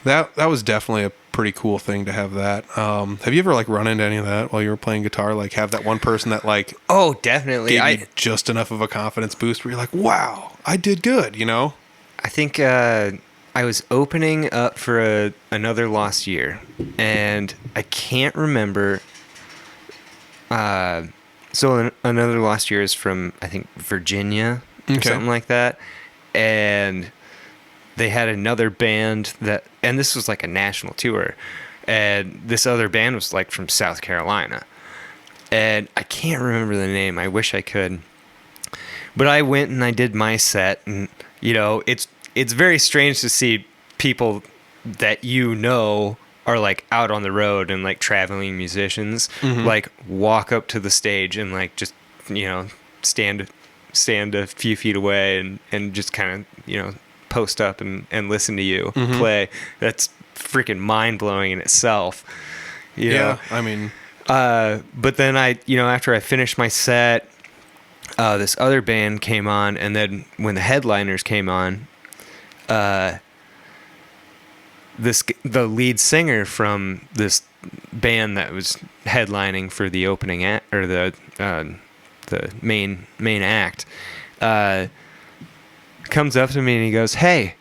That was definitely a pretty cool thing to have that. Have you ever like run into any of that while you were playing guitar? Like have that one person that like Oh, definitely. gave you just enough of a confidence boost where you're like, wow, I did good, you know? I think I was opening up for another Lost Year, and I can't remember. Another Lost Year is from, I think, Virginia or something like that, and they had another band and this was like a national tour, and this other band was like from South Carolina, and I can't remember the name. I wish I could, but I went and I did my set, and it's very strange to see people that are like out on the road and like traveling musicians like walk up to the stage and like just stand a few feet away and just kind of post up and listen to you play. That's freaking mind-blowing in itself. Yeah, I mean, but then after I finished my set, this other band came on, and then when the headliners came on, the lead singer from this band that was headlining for the opening act, or the main act, comes up to me and he goes, "Hey,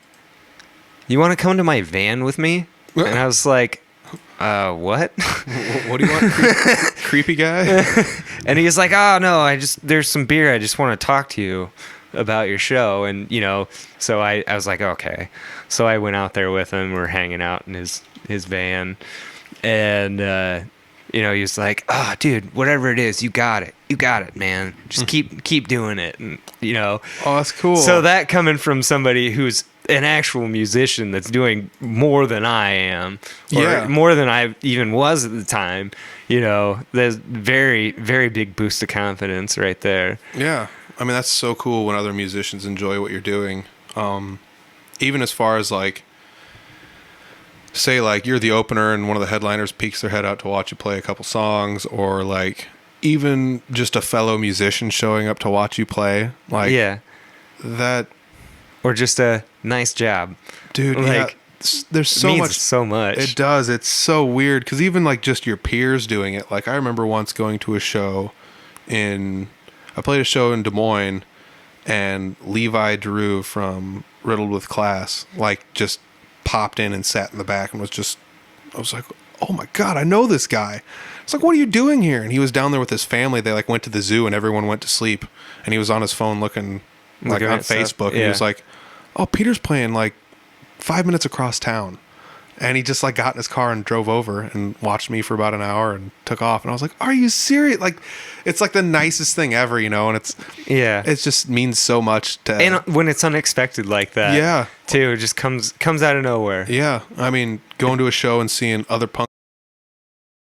you want to come to my van with me?" And I was like, what? What do you want? Creepy guy? And he was like, "Oh no, there's some beer. I just want to talk to you about your show." And so I was like, okay. So I went out there with him. We're hanging out in his van, and he was like, "Oh, dude, whatever it is, you got it, man. Just keep doing it." And Oh, that's cool. So that coming from somebody who's an actual musician that's doing more than I am, or more than I even was at the time, there's very, very big boost of confidence right there. Yeah. I mean, that's so cool when other musicians enjoy what you're doing. Even as far as like, say like you're the opener and one of the headliners peeks their head out to watch you play a couple songs, or like even just a fellow musician showing up to watch you play. Like, yeah, that. Or just a nice job. Dude, like, there's so much. It does. It's so weird because even like just your peers doing it. Like I remember once going to a show I played a show in Des Moines, and Levi Drew from Riddled with Class like just popped in and sat in the back and I was like, oh my God, I know this guy. It's like, what are you doing here? And he was down there with his family. They like went to the zoo and everyone went to sleep, and he was on his phone looking like on Facebook, and he was like, "Oh, Peter's playing like 5 minutes across town." And he just like got in his car and drove over and watched me for about an hour and took off. And I was like, "Are you serious?" Like, it's like the nicest thing ever, and it just means so much to. And when it's unexpected like that, too, it just comes out of nowhere. Yeah, I mean, going to a show and seeing other punk